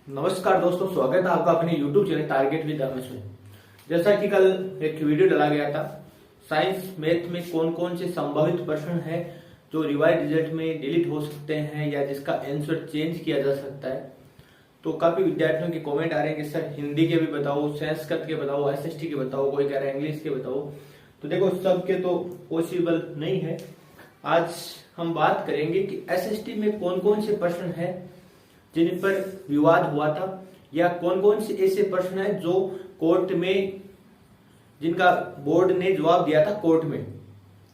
नमस्कार दोस्तों, स्वागत है आपका अपने YouTube channel target with Ramesh में। जैसा कि कल एक वीडियो डाला गया था, साइंस मैथ में कौन कौन से संभावित प्रश्न है जो रिवाइज रिजल्ट में डिलीट हो सकते हैं या जिसका आंसर चेंज किया जा सकता है। तो काफी विद्यार्थियों के कमेंट आ रहे हैं कि सर हिंदी के भी बताओ, संस्कृत के बताओ, SST के बताओ, कोई कह रहा है इंग्लिश के बताओ। तो देखो, सबके तो पॉसिबल नहीं है। आज हम बात करेंगे कि SST में कौन कौन से प्रश्न है जिन पर विवाद हुआ था, या कौन कौन से ऐसे प्रश्न हैं जो कोर्ट में, जिनका बोर्ड ने जवाब दिया था कोर्ट में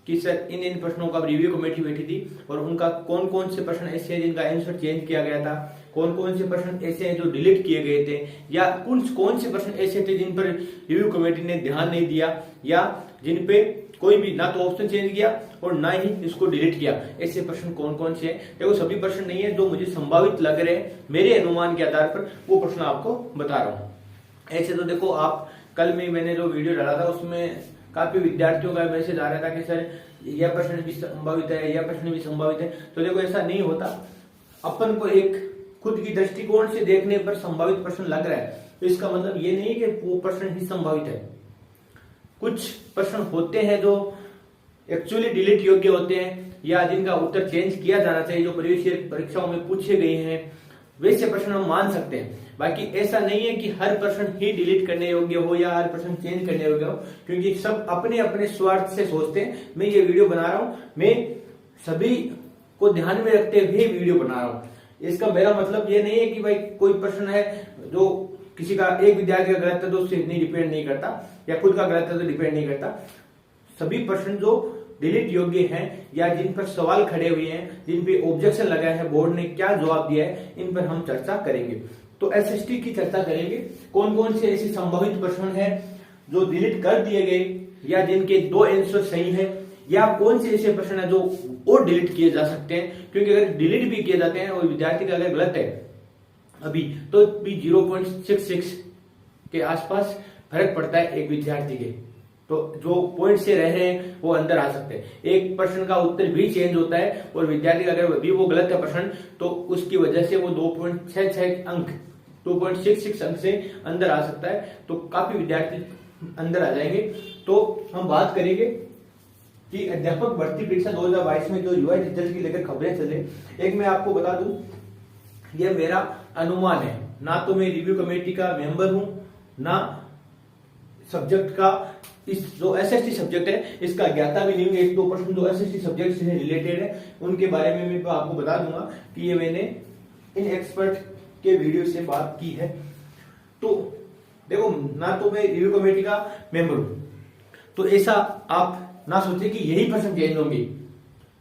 कि सर इन इन प्रश्नों का रिव्यू कमेटी बैठी थी और उनका कौन कौन से प्रश्न ऐसे हैं जिनका आंसर चेंज किया गया था, कौन कौन से प्रश्न ऐसे हैं जो डिलीट किए गए थे, या कौन से प्रश्न ऐसे थे जिन पर रिव्यू कमेटी ने ध्यान नहीं दिया, या जिन पे कोई भी ना तो ऑप्शन चेंज किया और ना ही इसको डिलीट किया। ऐसे प्रश्न कौन कौन से हैं? देखो, सभी प्रश्न नहीं है, जो मुझे संभावित लग रहे हैं मेरे अनुमान के आधार पर वो प्रश्न आपको बता रहा हूँ। ऐसे तो देखो, आप कल में मैंने जो वीडियो डाला था उसमें काफी विद्यार्थियों का मैसेज आ रहा था कि सर यह प्रश्न भी संभावित है, यह प्रश्न भी संभावित है। तो देखो, ऐसा नहीं होता। अपन को एक खुद की दृष्टिकोण से देखने पर संभावित प्रश्न लग रहा है तो इसका मतलब ये नहीं कि वो प्रश्न ही संभावित है। कुछ प्रश्न होते हैं जो एक्चुअली डिलीट योग्य होते हैं या जिनका उत्तर चेंज किया जाना चाहिए, जो प्रीवियस ईयर परीक्षाओं में पूछे गए हैं, वैसे प्रश्न हम मान सकते हैं। बाकी ऐसा नहीं है कि हर प्रश्न ही डिलीट करने योग्य हो या हर प्रश्न चेंज करने योग्य हो, क्योंकि सब अपने अपने स्वार्थ से सोचते हैं। मैं ये वीडियो बना रहा हूं, मैं सभी को ध्यान में रखते हुए वीडियो बना रहा हूं। इसका मेरा मतलब ये नहीं है कि भाई कोई प्रश्न है जो किसी का एक विद्यार्थी का गलत है तो उससे नहीं डिपेंड नहीं करता, या खुद का गलत है तो डिपेंड नहीं करता। सभी प्रश्न जो डिलीट योग्य हैं या जिन पर सवाल खड़े हुए हैं, जिन पे ऑब्जेक्शन लगा है, बोर्ड ने क्या जवाब दिया है, इन पर हम चर्चा करेंगे। तो SST की चर्चा करेंगे, कौन कौन से ऐसे संभावित प्रश्न हैं जो डिलीट कर दिए गए या जिनके दो आंसर सही है, या कौन से ऐसे प्रश्न है जो और डिलीट किए जा सकते हैं। क्योंकि अगर डिलीट भी किए जाते हैं और विद्यार्थी का अगर गलत है अभी तो भी 0.66 के आसपास फर्क पड़ता है एक विद्यार्थी के। तो जो पॉइंट से रह रहे हैं वो अंदर आ सकते हैं। एक प्रश्न का उत्तर भी चेंज होता है और विद्यार्थी का अगर भी वो गलत है प्रश्न तो उसकी वजह से वो 2.66 अंक 2.66 अंक से अंदर आ सकता है। तो काफी विद्यार्थी अंदर आ जाएंगे। तो हम बात करेंगे कि अध्यापक भर्ती परीक्षा 2022 में जो रिवाइज रिजल्ट की लेकर खबरें चले, एक मैं आपको बता दूं, यह मेरा अनुमान है। ना तो मैं रिव्यू कमेटी का मेंबर हूं, ना सब्जेक्ट का, इस जो SST सब्जेक्ट है इसका ज्ञाता भी नहीं हूं। एक दो प्रश्न जो SST सब्जेक्ट से रिलेटेड है उनके बारे में मैं आपको बता दूंगा कि ये मैंने इन एक्सपर्ट के वीडियो से बात की है। तो देखो, ना तो मैं रिव्यू कमेटी का मेंबर हूं, तो ऐसा आप ना सोचे कि यही प्रश्न चेंज होंगे,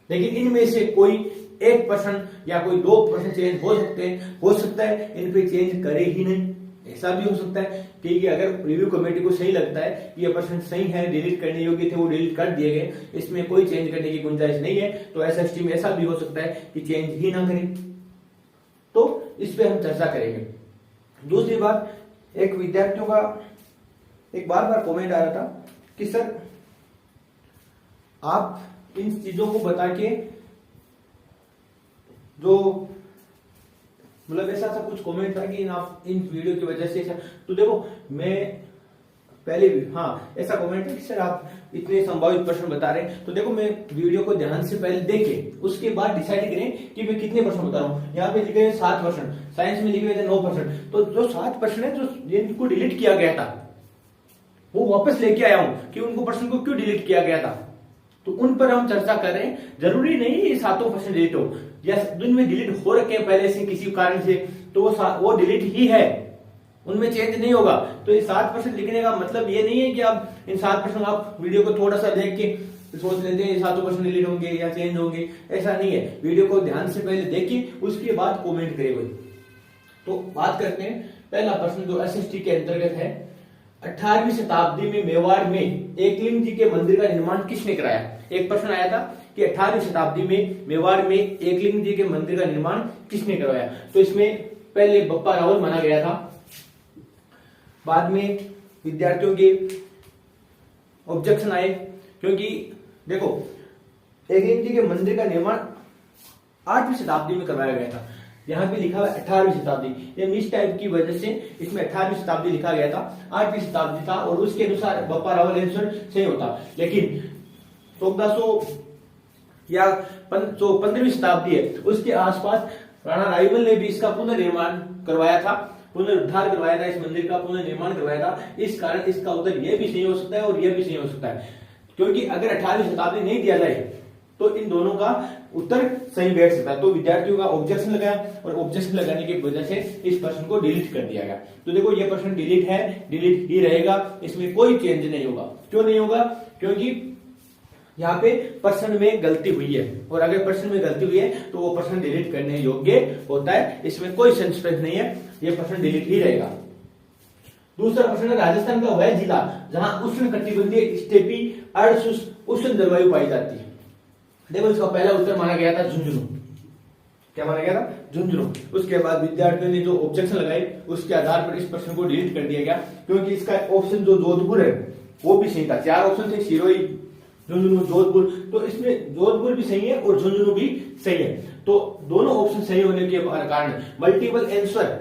लेकिन इनमें से कोई एक प्रश्न या कोई दो प्रश्न चेंज हो सकते हैं। हो सकता है इन पे चेंज करे ही नहीं, ऐसा भी हो सकता है कि अगर रिव्यू कमेटी को सही लगता है कि ये प्रश्न सही है, डिलीट करने योग्य थे, वो डिलीट कर दिए गए, इसमें कोई चेंज करने की गुंजाइश नहीं है, तो SST में ऐसा भी हो सकता है कि चेंज ही ना करें। तो इस पे हम चर्चा करेंगे। दूसरी बात, एक विद्यार्थियों का एक बार बार कमेंट आ रहा था कि सर आप इन चीजों को बता के जो मतलब ऐसा सा कुछ कमेंट था कि आप इन वीडियो की वजह से। तो देखो, मैं पहले भी ऐसा कमेंट है कि सर आप इतने संभावित प्रश्न बता रहे हैं। तो देखो, मैं वीडियो को ध्यान से पहले देखे उसके बाद डिसाइड करें कि मैं कितने प्रश्न बता रहा हूँ। यहाँ पे लिखे हुए 7 प्रश्न, साइंस में लिखे हुए थे 9 प्रश्न। तो जो 7 प्रश्न है जो जिनको डिलीट किया गया था वो वापस लेके आया हूं कि उनको प्रश्न को क्यों डिलीट किया गया था, तो उन पर हम चर्चा कर रहे हैं। जरूरी नहीं ये 7 प्रश्न डिलीट हो, या जिनमें डिलीट हो रखे हैं पहले से किसी कारण से, तो वो डिलीट ही है, उनमें चेंज नहीं होगा। तो ये 7 प्रश्न लिखने का मतलब ये नहीं है कि आप इन 7 प्रश्न आप वीडियो को थोड़ा सा देख के सोच लेते हैं 7 प्रश्न डिलीट होंगे या चेंज होंगे, ऐसा नहीं है। वीडियो को ध्यान से पहले देखिए, उसके बाद कमेंट करिए। तो बात करते हैं, पहला प्रश्न जो SST के अंतर्गत है, 18वीं शताब्दी में मेवाड़ में एकलिंग जी के मंदिर का निर्माण किसने कराया। एक प्रश्न आया था कि 18वीं शताब्दी में मेवाड़ में एकलिंग जी के मंदिर का निर्माण किसने करवाया। तो इसमें पहले बप्पा रावल माना गया था, बाद में विद्यार्थियों के ऑब्जेक्शन आए, क्योंकि देखो एकलिंग जी के मंदिर का निर्माण 8वीं शताब्दी में करवाया गया था। यहाँ पे लिखा हुआ 18वीं शताब्दी, ये मिस टाइप की वजह से इसमें 18वीं शताब्दी लिखा गया था, 8वीं शताब्दी था और उसके अनुसार बप्पा रावल आंसर सही होता। लेकिन 1400 या 15वीं शताब्दी है उसके आसपास राणा रायमल ने भी इसका पुनर्निर्माण करवाया था, पुनरुद्धार करवाया था, इस मंदिर का पुनर्निर्माण करवाया था। इस कारण इसका उत्तर यह भी सही हो सकता है और यह भी सही हो सकता है, क्योंकि अगर 18वीं शताब्दी नहीं दिया जाए तो इन दोनों का उत्तर सही बैठ सकता है। तो विद्यार्थियों का ऑब्जेक्शन लगाया और ऑब्जेक्शन लगाने की वजह से इस प्रश्न को डिलीट कर दिया गया। तो देखो ये प्रश्न डिलीट है, डिलीट ही रहेगा, इसमें कोई चेंज नहीं होगा। क्यों नहीं होगा? क्योंकि यहाँ पे प्रश्न में गलती हुई है और अगर प्रश्न में गलती हुई है तो वो प्रश्न डिलीट करने योग्य होता है, इसमें कोई सस्पेंस नहीं है, ये प्रश्न डिलीट ही रहेगा। दूसरा प्रश्न है, राजस्थान का वह जिला जहां उष्ण कटिबंधीय स्टेपी अर्ध उष्ण जलवायु पाई जाती है। देखो इसका पहला उत्तर माना गया था झुंझुनू। क्या माना गया था? झुंझुनू। उसके बाद विद्यार्थियों ने जो ऑब्जेक्शन लगाए उसके आधार पर इस प्रश्न को डिलीट कर दिया गया, क्योंकि इसका ऑप्शन जो जोधपुर है वो भी सही था। 4 ऑप्शन थे, सिरोही, झुंझुनू, जोधपुर, तो इसमें जोधपुर भी सही है और झुंझुनू भी सही है। तो दोनों ऑप्शन सही होने के कारण, मल्टीपल आंसर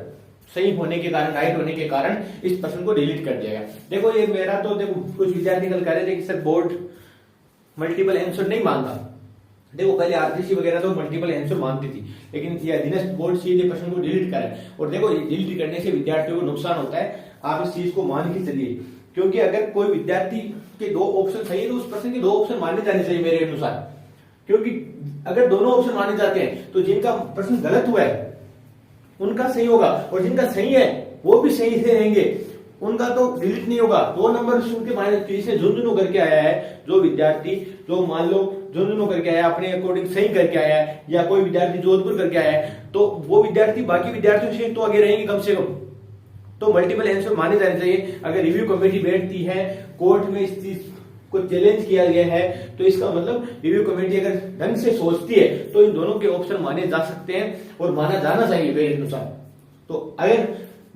सही होने के कारण, राइट होने के कारण इस प्रश्न को डिलीट कर दिया गया। देखो ये मेरा तो देखो कुछ विद्यार्थी कल कह रहे थे कि सर बोर्ड मल्टीपल आंसर नहीं मानता। देखो पहले आरटीसी वगैरह तो मल्टीपल आंसर मानती थी, लेकिन ये अधीनस्थ बोर्ड सीधे प्रश्न को डिलीट करे। और देखो डिलीट करने से विद्यार्थियों को नुकसान होता है, आप इस चीज को मान के चलिए, क्योंकि अगर कोई विद्यार्थी के 2 ऑप्शन सही है तो उस प्रश्न के 2 ऑप्शन माने जाने चाहिए मेरे अनुसार। क्योंकि अगर दोनों ऑप्शन माने जाते हैं तो जिनका प्रश्न गलत हुआ है उनका सही होगा और जिनका सही है वो भी सही से रहेंगे, उनका तो डिलीट नहीं होगा। 2 नंबर उनके माइनस, किसी झुंझुनू करके आया है जो विद्यार्थी, जो मान लो झुंझुनू करके आया अपने अकॉर्डिंग सही करके आया है, या कोई विद्यार्थी जोधपुर करके आया है, तो वो विद्यार्थी बाकी विद्यार्थियों से तो आगे रहेंगे कम से कम। तो मल्टीपल आंसर माने जाने चाहिए। अगर रिव्यू कमेटी बैठती है, कोर्ट में इस चीज को चैलेंज किया गया है, तो इसका मतलब रिव्यू कमेटी अगर ढंग से सोचती है तो इन दोनों के ऑप्शन माने जा सकते हैं और माना जाना चाहिए मेरे अनुसार। तो अगर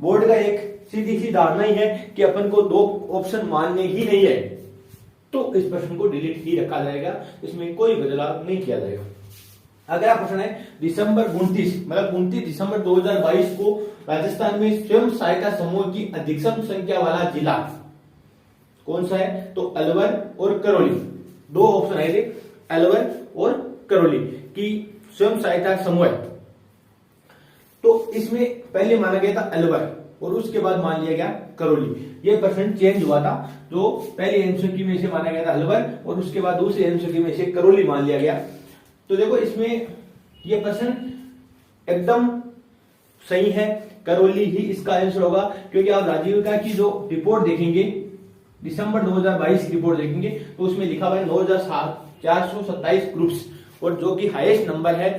बोर्ड का एक सीधी सी धारणा ही है कि अपन को 2 ऑप्शन मानने ही नहीं है, तो इस प्रश्न को डिलीट ही रखा जाएगा, इसमें कोई बदलाव नहीं किया जाएगा। अगला प्रश्न है, दिसंबर 29 मतलब 29 दिसंबर 2022 को राजस्थान में स्वयं सहायता समूह की अधिकतम संख्या वाला जिला कौन सा है? तो अलवर और करौली। 2 ऑप्शन आए थे, अलवर और करौली की स्वयं सहायता समूह है। तो इसमें पहले माना गया था अलवर और उसके बाद मान लिया गया करौली। ये प्रश्न चेंज हुआ था, जो पहले आंसर की में से माना गया था अलवर और उसके बाद दूसरे आंसर की में से करौली मान लिया गया। तो देखो इसमें ये प्रश्न एकदम सही है, करौली ही इसका आंसर होगा, क्योंकि आप राजीविका की जो रिपोर्ट देखेंगे, दिसंबर 2022 की रिपोर्ट देखेंगे तो उसमें लिखा हुआ है 9427 ग्रुप्स और जो कि हाईएस्ट नंबर है।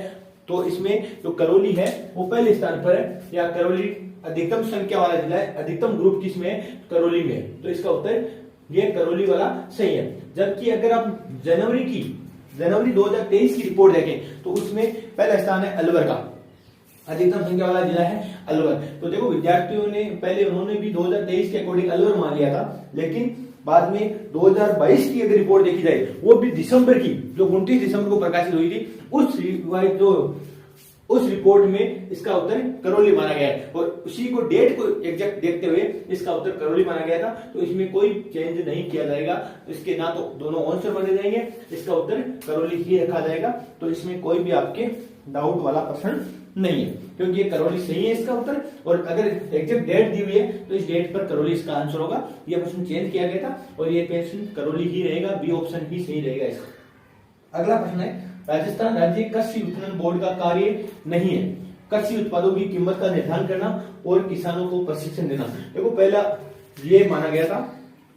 तो इसमें जो करौली है वो पहले स्थान पर है, या करौली अधिकतम संख्या वाला जिला है, अधिकतम ग्रुप किसमें है? करौली में है। तो इसका उत्तर ये करौली वाला सही है। जबकि अगर आप जनवरी 2023 की रिपोर्ट देखें तो उसमें पहला स्थान है अलवर का, अधिकतम संख्या वाला जिला है अलवर। तो देखो विद्यार्थियों ने पहले उन्होंने भी 2023 के अकॉर्डिंग अलवर मान लिया था, लेकिन बाद में 2022 की अगर रिपोर्ट देखी जाए, वो भी दिसंबर की, जो 29 दिसंबर को प्रकाशित हुई थी, उस रिपोर्ट में इसका उत्तर करौली माना गया है और उसी को डेट को एग्जैक्ट देखते हुए इसका उत्तर करौली माना गया था। तो इसमें कोई चेंज नहीं किया जाएगा, इसके ना तो दोनों आंसर माने जाएंगे, इसका उत्तर करौली ही रखा जाएगा। तो इसमें कोई भी आपके डाउट वाला प्रश्न नहीं है, क्योंकि ये करौली सही है इसका उत्तर। और अगर एग्जैक्ट डेट दी हुई है तो इस डेट पर करौली इसका आंसर होगा। यह प्रश्न चेंज किया गया था और ये प्रश्न करौली ही रहेगा, बी ऑप्शन ही सही रहेगा इसका। अगला प्रश्न है, राजस्थान राज्य कृषि विपणन बोर्ड का कार्य नहीं है कृषि उत्पादों की कीमत का निर्धारण करना और किसानों को प्रशिक्षण देना। देखो पहला ये माना गया था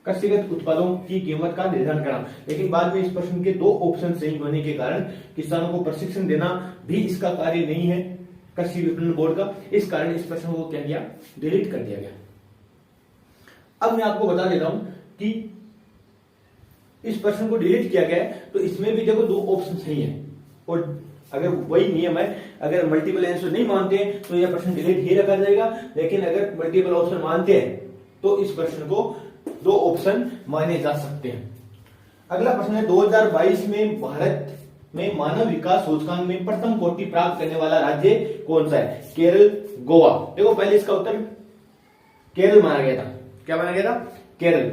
कृषिगत उत्पादों की कीमत का निर्धारण करना, लेकिन बाद में इस प्रश्न के 2 ऑप्शन सही होने के कारण किसानों को प्रशिक्षण देना भी इसका कार्य नहीं है कृषि विपणन बोर्ड का। इस कारण इस प्रश्न को क्या किया? डिलीट कर दिया गया। अब मैं आपको बता देता हूं कि इस प्रश्न को डिलीट किया गया है, तो इसमें भी देखो 2 ऑप्शन सही है और अगर वही नियम है, अगर मल्टीपल आंसर नहीं मानते हैं तो यह प्रश्न डिलीट ही रखा जाएगा, लेकिन अगर मल्टीपल ऑप्शन मानते हैं तो इस प्रश्न को 2 ऑप्शन माने जा सकते हैं। अगला प्रश्न है, 2022 में भारत में मानव विकास सूचकांक में प्रथम कोटि प्राप्त करने वाला राज्य कौन सा है? केरल, गोवा। देखो पहले इसका उत्तर केरल माना गया था। क्या माना गया था? केरल।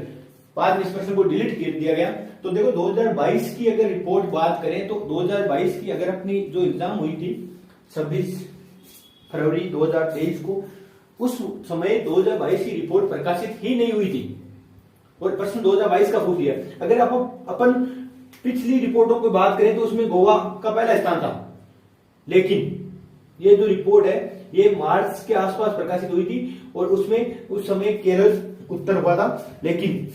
बाद में इस प्रश्न को डिलीट कर दिया गया। तो देखो 2022 की अगर रिपोर्ट बात करें तो 2022 की अगर अपनी जो एग्जाम हुई थी 26 फरवरी 2023 को, उस समय 2022 की रिपोर्ट प्रकाशित ही नहीं हुई थी और प्रश्न 2022 का पूछ लिया। अगर आप अपन पिछली रिपोर्टों की बात करें तो उसमें गोवा का पहला स्थान था, लेकिन ये जो रिपोर्ट है ये मार्च के आसपास प्रकाशित हुई थी और उसमें उस समय केरल उत्तर हुआ था। लेकिन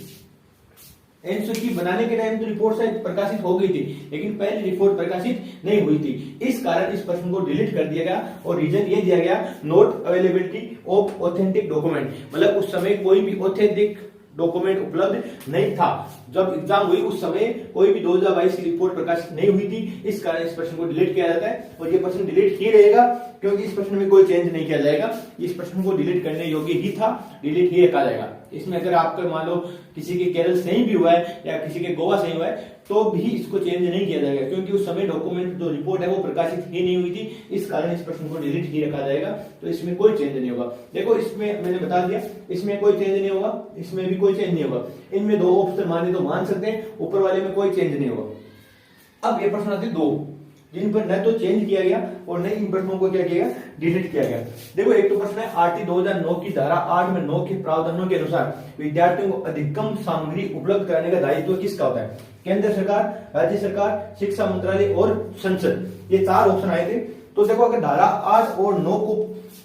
एनसीक्यू बनाने के टाइम तो रिपोर्ट शायद प्रकाशित हो गई थी, लेकिन पहली रिपोर्ट प्रकाशित नहीं हुई थी। इस कारण इस प्रश्न को डिलीट कर दिया गया और रीजन ये दिया गया, not availability of authentic document, मतलब उस समय कोई भी ऑथेंटिक डॉक्यूमेंट उपलब्ध नहीं था। जब एग्जाम हुई उस समय कोई भी 2022 की रिपोर्ट प्रकाशित नहीं हुई थी, इस कारण इस प्रश्न को डिलीट किया जाता है और ये प्रश्न डिलीट ही रहेगा क्योंकि इस प्रश्न में कोई चेंज नहीं किया जाएगा। इस प्रश्न को डिलीट करने योग्य ही था, डिलीट ही रखा जाएगा। इसमें अगर आपका मान लो किसी के केरल से ही भी हुआ है या किसी के गोवा से ही हुआ है तो भी इसको चेंज नहीं किया जाएगा क्योंकि उस समय डॉक्यूमेंट जो रिपोर्ट है वो प्रकाशित ही नहीं हुई थी। इस कारण इस प्रश्न को डिलीट ही रखा जाएगा, तो इसमें कोई चेंज नहीं होगा। देखो इसमें मैंने बता दिया, इसमें कोई चेंज नहीं होगा, इसमें भी कोई चेंज नहीं होगा। इनमें दो ऑप्शन माने तो मान सकते हैं, ऊपर वाले में कोई चेंज नहीं होगा। अब ये प्रश्न आते दो जिन पर न तो चेंज किया गया और न इन प्रश्नों को क्या किया गया, डिलीट किया गया। देखो एक तो प्रश्न है आरटी 2009 की धारा 8 में 9 के प्रावधानों के अनुसार विद्यार्थियों को अधिकतम सामग्री उपलब्ध कराने का दायित्व किसका होता है? केंद्र सरकार, राज्य सरकार, शिक्षा मंत्रालय और संसद। ये चार ऑप्शन आए थे। तो देखो अगर धारा 8 और 9 को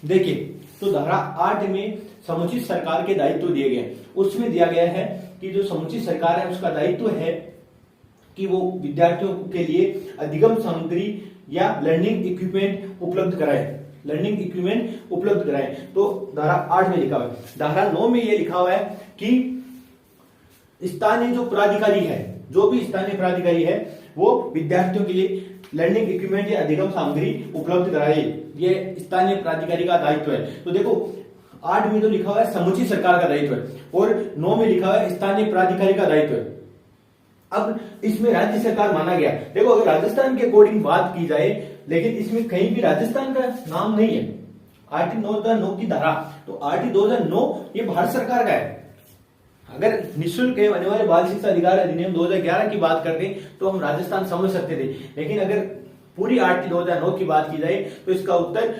देखें तो धारा 8 में समुचित सरकार के दायित्व दिए गए। उसमें दिया गया है कि जो समुचित सरकार है उसका दायित्व है कि वो विद्यार्थियों के लिए अधिगम सामग्री या लर्निंग इक्विपमेंट उपलब्ध कराए, लर्निंग इक्विपमेंट उपलब्ध कराए। तो धारा 8 में लिखा हुआ है। धारा 9 में ये लिखा हुआ है कि स्थानीय जो प्राधिकारी है, जो भी स्थानीय प्राधिकारी है वो विद्यार्थियों के लिए लर्निंग इक्विपमेंट या अधिगम सामग्री उपलब्ध कराए, ये स्थानीय प्राधिकारी का दायित्व है। तो देखो 8 में तो लिखा हुआ है समुचित सरकार का दायित्व है और 9 में लिखा हुआ है स्थानीय प्राधिकारी का दायित्व है। अब इसमें राज्य सरकार माना गया। देखो अगर राजस्थान के अकॉर्डिंग बात की जाए, लेकिन इसमें कहीं भी राजस्थान का नाम नहीं है। आरटी 2009 की धारा, तो आरटी 2009 ये भारत सरकार का है। अगर निःशुल्क एवं अनिवार्य बाल शिक्षा अधिकार अधिनियम 2011 की बात करते तो हम राजस्थान समझ सकते थे, लेकिन अगर पूरी आरटी 2009 की बात की जाए तो इसका उत्तर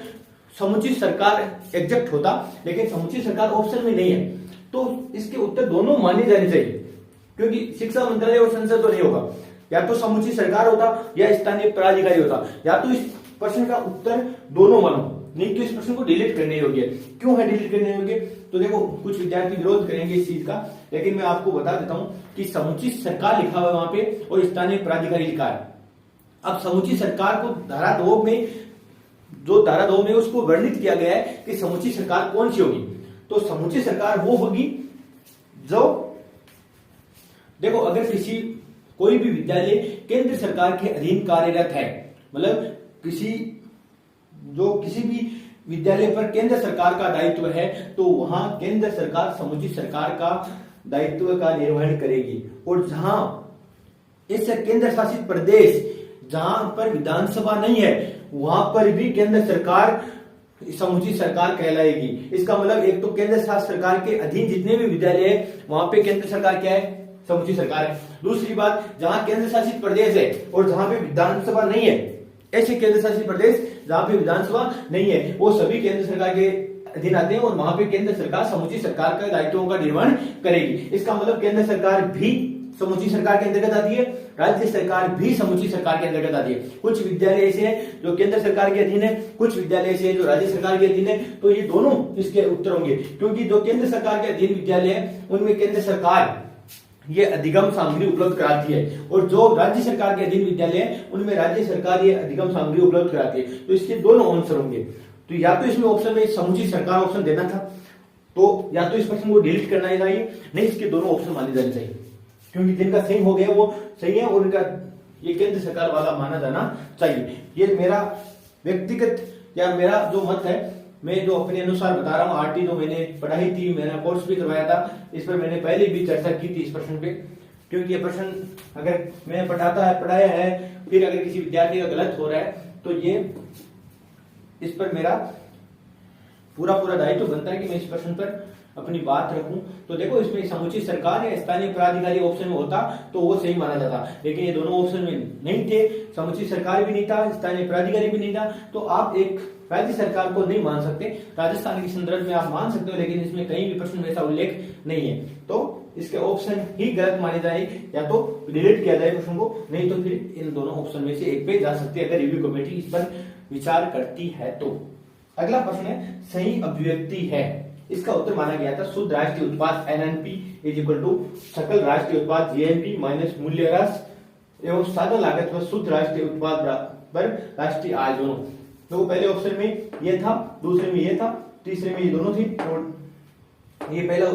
समुचित सरकार एग्जैक्ट होता, लेकिन समुचित सरकार ऑप्शन में नहीं है। तो इसके उत्तर दोनों माने जाने चाहिए क्योंकि शिक्षा मंत्रालय और संसद तो नहीं होगा, या तो समुचित सरकार होता या स्थानीय प्राधिकारी होता, या तो इस प्रश्न का उत्तर दोनों मानो, नहीं तो इस प्रश्न को डिलीट करने योग्य है। क्यों है डिलीट करने योग्य? तो देखो कुछ विद्यार्थी विरोध करेंगे इस चीज का, लेकिन मैं आपको बता देता हूं कि समुचित सरकार लिखा हुआ है वहां पे और स्थानीय प्राधिकारी लिखा है। अब समुचित सरकार को धारा 2 में, जो धारा 2 में उसको वर्णित किया गया है कि समुचित सरकार कौन सी होगी, तो समुचित सरकार वो होगी जो, देखो अगर कोई भी विद्यालय केंद्र सरकार के अधीन कार्यरत है, मतलब किसी भी विद्यालय पर केंद्र सरकार का दायित्व है, तो वहां केंद्र सरकार समुचित सरकार का दायित्व का निर्वहन करेगी। और जहां इस केंद्र शासित प्रदेश जहां पर विधानसभा नहीं है वहां पर भी केंद्र सरकार समुचित सरकार कहलाएगी। इसका मतलब एक तो केंद्र शासित सरकार के अधीन जितने भी विद्यालय है वहां पे केंद्र सरकार क्या है, समुचित सरकार है। दूसरी बात, जहां केंद्र शासित प्रदेश है और जहां पे विधानसभा नहीं है, ऐसे केंद्र शासित प्रदेश जहां पे विधानसभा नहीं है वो सभी केंद्र सरकार के अधीन आते हैं और वहां पे केंद्र सरकार समुचित सरकार का दायित्वों का निर्वहन करेगी। इसका मतलब केंद्र सरकार भी समुचित सरकार के अंतर्गत आती है, राज्य सरकार भी समुचित सरकार के अंतर्गत आती है। कुछ विद्यालय ऐसे हैं जो केंद्र सरकार के अधीन है, कुछ विद्यालय ऐसे हैं जो राज्य सरकार के अधीन है। तो ये दोनों इसके उत्तर होंगे, क्योंकि जो केंद्र सरकार के अधीन विद्यालय है उनमें केंद्र सरकार ये अधिगम सामग्री उपलब्ध कराती है और जो राज्य सरकार के अधीन विद्यालय है उनमें राज्य सरकार ये अधिगम सामग्री उपलब्ध कराती है। तो इसके दोनों आंसर होंगे। तो या तो इसमें ऑप्शन में समुचित सरकार ऑप्शन देना था, तो या तो इस प्रश्न को डिलीट करना चाहिए, नहीं इसके दोनों ऑप्शन माने जाने चाहिए, क्योंकि जिनका सही हो गया वो सही है और उनका ये केंद्र सरकार वाला माना जाना चाहिए। ये मेरा व्यक्तिगत या मेरा जो मत है, मैं जो अपने अनुसार बता रहा हूँ। आरटी जो मैंने पढ़ाई थी, मैंने कोर्स भी करवाया था, इस पर मैंने पहले भी चर्चा की थी इस प्रश्न पे। क्योंकि ये प्रश्न अगर मैं पढ़ाया है फिर अगर किसी विद्यार्थी का गलत हो रहा है तो ये इस पर मेरा पूरा दायित्व बनता है कि मैं इस प्रश्न पर अपनी बात रखूं। तो देखो इसमें समुचित सरकार या स्थानीय प्राधिकारी ऑप्शन में होता तो वो सही माना जाता, लेकिन ये दोनों ऑप्शन में नहीं थे, समुचित सरकार भी नहीं था, स्थानीय प्राधिकारी भी नहीं था। तो आप एक राज्य सरकार को नहीं मान सकते, राजस्थान के संदर्भ में आप मान सकते हो, लेकिन इसमें कहीं भी प्रश्न में ऐसा उल्लेख नहीं है। तो इसके ऑप्शन ही गलत माने जाए, या तो डिलीट किया जाए प्रश्न को, नहीं तो फिर इन दोनों ऑप्शन में से एक पे जा सकते हैं अगर रिव्यू कमेटी इस पर विचार करती है तो। अगला प्रश्न है सही अभिव्यक्ति है, इसका उत्तर माना गया था शुद्ध राष्ट्रीय उत्पाद एनएनपी इज इक्वल टू सकल राष्ट्रीय उत्पाद जीएनपी माइनस मूल्य ह्रास एवं साधन लागत व शुद्ध राष्ट्रीय उत्पाद बराबर राष्ट्रीय आय दोनों। तो पहले ऑप्शन में ये था, दूसरे में ये था, तीसरे में ये दोनों थी, और ये पहला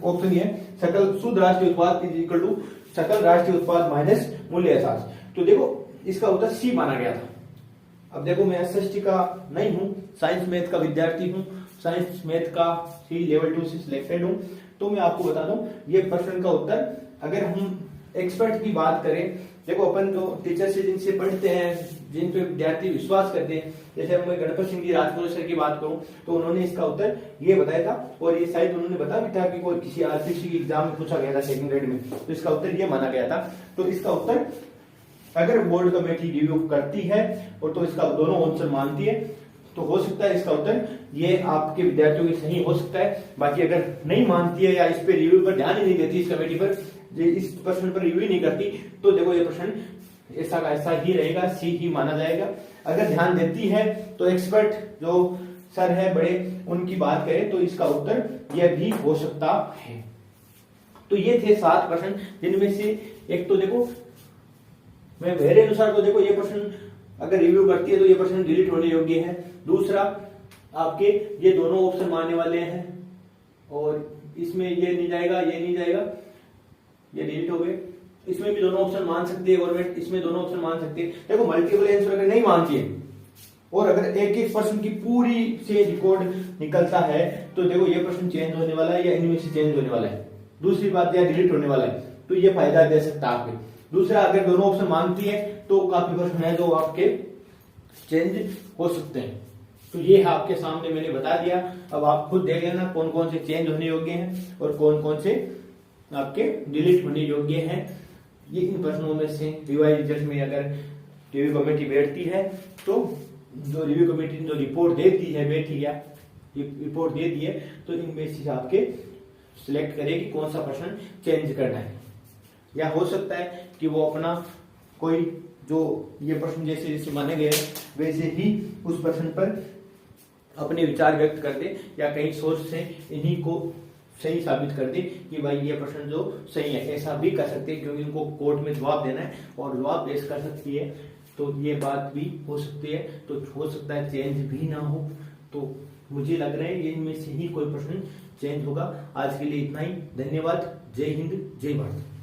ऑप्शन ये सकल शुद्ध राष्ट्रीय उत्पाद इज इक्वल टू सकल राष्ट्रीय उत्पाद माइनस मूल्य ह्रास। तो देखो इसका उत्तर सी माना गया था। अब देखो मैं एसएसटी का नहीं हूं, साइंस मैथ का विद्यार्थी हूं, साइंस मैथ का सी लेवल 2 से सिलेक्टेड हूं, तो मैं आपको बता दूं ये प्रश्न का उत्तर अगर हम एक्सपर्ट की बात करें, देखो अपन जो टीचर से जिनसे पढ़ते हैं, जिन पे विद्यार्थी विश्वास करते हैं, जैसे मैं गणपत सिंह जी राजपुर सर की बात करूं तो उन्होंने इसका उत्तर ये बताया था, और ये शायद उन्होंने बताया भी था कि कोई किसी आरपीसी की एग्जाम में पूछा गया था सेकंड ग्रेड में, तो इसका उत्तर ये माना गया था। तो इसका उत्तर अगर बोर्ड कमेटी रिव्यू करती है और तो इसका दोनों आंसर मानती है तो हो सकता है इसका उत्तर ये आपके विद्यार्थियों की सही हो सकता है। बाकी अगर नहीं मानती है या इस पे रिव्यू पर ध्यान ही नहीं देती, इस कमेटी पर इस प्रश्न पर रिव्यू नहीं करती, तो देखो ये प्रश्न ऐसा का ऐसा ही रहेगा, सी ही माना जाएगा। अगर ध्यान देती है तो एक्सपर्ट जो सर है बड़े, उनकी बात करें तो इसका उत्तर यह भी हो सकता है। तो ये थे 7 प्रश्न, जिनमें से एक तो देखो मैं मेरे अनुसार तो देखो ये प्रश्न अगर रिव्यू करती है तो ये प्रश्न डिलीट होने योग्य है। दूसरा आपके ये दोनों ऑप्शन मानने वाले हैं, और इसमें ये नहीं जाएगा, ये नहीं जाएगा, ये डिलीट हो गए। इसमें भी दोनों ऑप्शन मान सकती है गवर्नमेंट, इसमें दोनों ऑप्शन मान सकती है। देखो मल्टीपल आंसर अगर नहीं मानती है और अगर एक एक प्रश्न की पूरी से रिकॉर्ड निकलता है तो देखो ये प्रश्न चेंज होने वाला है या इनमें से चेंज होने वाला है। दूसरी बात यह डिलीट होने वाला है, तो ये फायदा दे सकता है आपके। दूसरा अगर दोनों ऑप्शन मानती है तो काफी प्रश्न है जो आपके चेंज हो सकते हैं। तो ये आपके सामने मैंने बता दिया, अब आप खुद देख लेना कौन कौन से चेंज होने योग्य हैं और कौन कौन से आपके डिलीट होने योग्य हैं। ये इन प्रश्नों में से रिवाइज रिजल्ट में अगर रिव्यू कमेटी बैठती है तो जो रिव्यू कमेटी ने जो रिपोर्ट दे दी है, बैठी या रिपोर्ट दे दी है, तो इनमें से आपके सिलेक्ट करेगी कौन सा प्रश्न चेंज करना है। या हो सकता है कि वो अपना कोई जो ये प्रश्न जैसे जैसे माने गए वैसे ही उस प्रश्न पर अपने विचार व्यक्त कर दे, या कहीं सोर्स से इन्हीं को सही साबित कर दे कि भाई ये प्रश्न जो सही है। ऐसा भी कर सकते हैं क्योंकि इनको कोर्ट में जवाब देना है और जवाब पेश कर सकती है, तो ये बात भी हो सकती है। तो हो सकता है चेंज भी ना हो, तो मुझे लग रहा है इनमें से ही कोई प्रश्न चेंज होगा। आज के लिए इतना ही, धन्यवाद। जय हिंद, जय भारत।